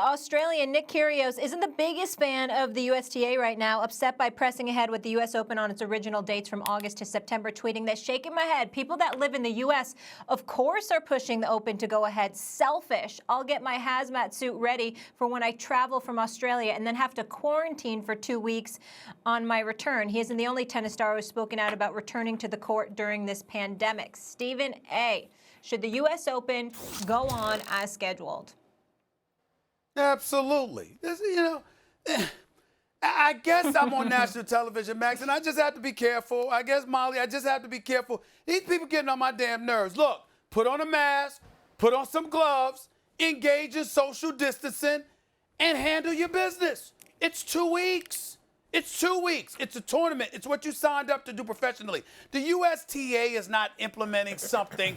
Australian Nick Kyrgios isn't the biggest fan of the USTA right now, upset by pressing ahead with the U.S. Open on its original dates from August to September, tweeting that shaking my head. People that live in the U.S., of course, are pushing the Open to go ahead. Selfish. I'll get my hazmat suit ready for when I travel from Australia and then have to quarantine for 2 weeks on my return. He isn't the only tennis star who's spoken out about returning to the court during this pandemic. Stephen A., should the U.S. Open go on as scheduled? Absolutely. I guess I'm on national television, Max, and I just have to be careful. I guess, Molly, I just have to be careful. These people getting on my damn nerves. Look, put on a mask, put on some gloves, engage in social distancing, and handle your business. It's 2 weeks. It's 2 weeks. It's a tournament. It's what you signed up to do professionally. The USTA is not implementing something,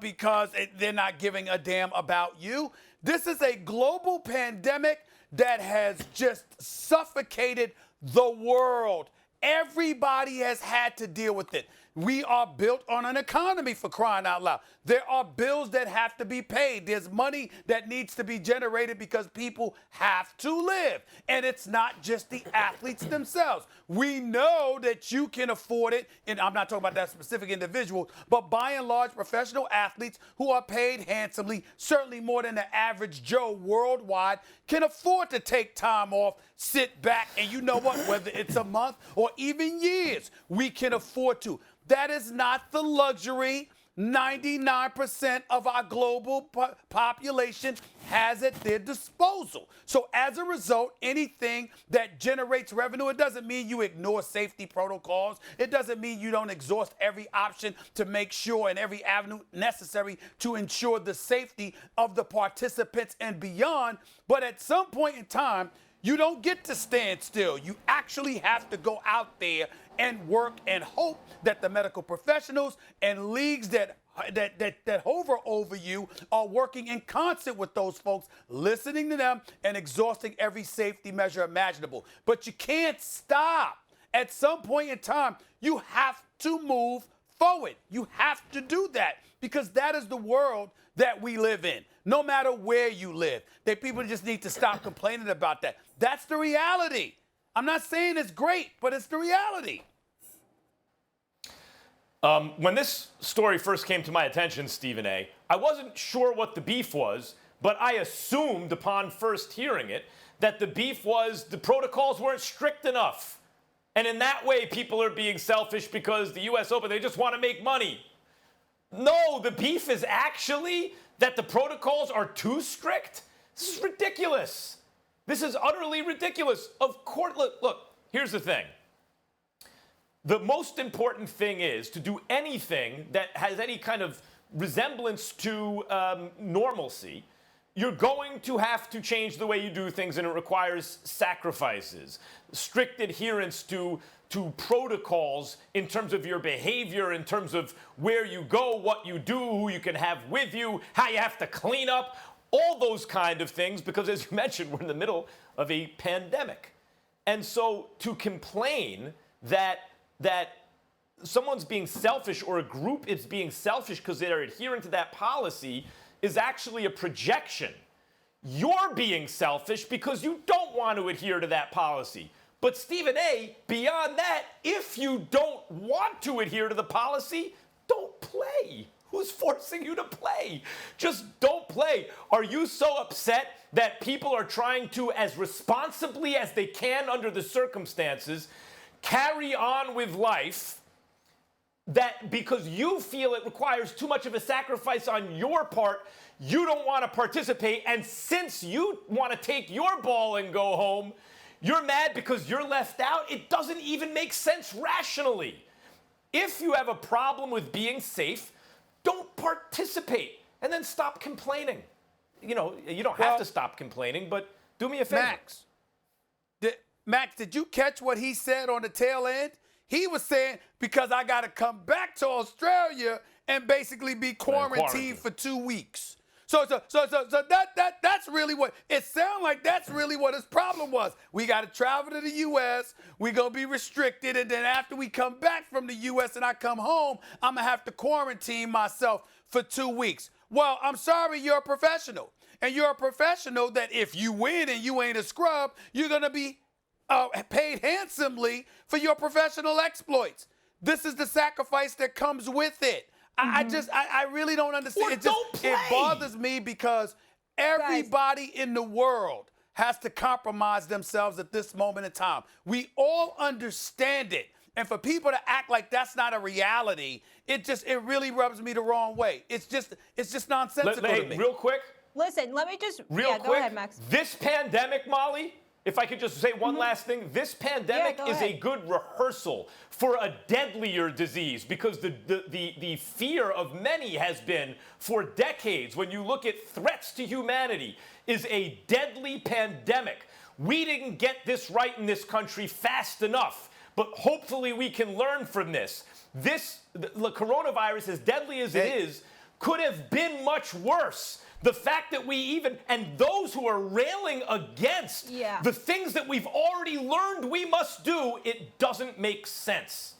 because they're not giving a damn about you. This is a global pandemic that has just suffocated the world. Everybody has had to deal with it. We are built on an economy, for crying out loud. There are bills that have to be paid. There's money that needs to be generated because people have to live. And it's not just the athletes themselves. We know that you can afford it, and I'm not talking about that specific individual, but by and large, professional athletes who are paid handsomely, certainly more than the average Joe worldwide, can afford to take time off, sit back, and you know what? Whether it's a month or even years, we can afford to. That is not the luxury 99% of our global population has at their disposal. So as a result, anything that generates revenue, it doesn't mean you ignore safety protocols. It doesn't mean you don't exhaust every option to make sure and every avenue necessary to ensure the safety of the participants and beyond. But at some point in time, you don't get to stand still. You actually have to go out there and work and hope that the medical professionals and leagues that hover over you are working in concert with those folks, listening to them and exhausting every safety measure imaginable. But you can't stop. At some point in time, you have to move forward. You have to do that because that is the world that we live in, no matter where you live. That people just need to stop complaining about that. That's the reality. I'm not saying it's great, but it's the reality. When this story first came to my attention, Stephen A., I wasn't sure what the beef was, but I assumed upon first hearing it that the beef was the protocols weren't strict enough. And in that way, people are being selfish because the U.S. Open, they just want to make money. No, the beef is actually that the protocols are too strict. This is ridiculous. This is utterly ridiculous. Of course, look, here's the thing. The most important thing is to do anything that has any kind of resemblance to normalcy. You're going to have to change the way you do things, and it requires sacrifices, strict adherence to protocols in terms of your behavior, in terms of where you go, what you do, who you can have with you, how you have to clean up, all those kind of things, because as you mentioned, we're in the middle of a pandemic. And so to complain that someone's being selfish or a group is being selfish because they're adhering to that policy is actually a projection. You're being selfish because you don't want to adhere to that policy. But Stephen A., beyond that, if you don't want to adhere to the policy, don't play. Who's forcing you to play? Just don't play. Are you so upset that people are trying to, as responsibly as they can under the circumstances, carry on with life, that because you feel it requires too much of a sacrifice on your part, you don't want to participate, and since you want to take your ball and go home, you're mad because you're left out? It doesn't even make sense rationally. If you have a problem with being safe, don't participate and then stop complaining. You don't have to stop complaining, but do me a favor. Max, did you catch what he said on the tail end? He was saying, because I got to come back to Australia and basically be quarantined for 2 weeks. So that's really what it sounds like. That's really what his problem was. We got to travel to the U.S. We're going to be restricted. And then after we come back from the U.S. and I come home, I'm going to have to quarantine myself for 2 weeks. Well, I'm sorry, you're a professional. and you're a professional, that if you win and you ain't a scrub, you're going to be paid handsomely for your professional exploits. This is the sacrifice that comes with it. I really don't understand. It bothers me because everybody in the world has to compromise themselves at this moment in time. We all understand it. And for people to act like that's not a reality, it really rubs me the wrong way. It's just nonsensical to me. Real quick. Listen, let me just Go ahead, Max. This pandemic, Molly, if I could just say one last thing, this pandemic is a good rehearsal for a deadlier disease, because the fear of many has been for decades, when you look at threats to humanity, is a deadly pandemic. We didn't get this right in this country fast enough, but hopefully we can learn from this. The coronavirus, as deadly as it is, could have been much worse. The fact that and those who are railing against the things that we've already learned we must do, it doesn't make sense.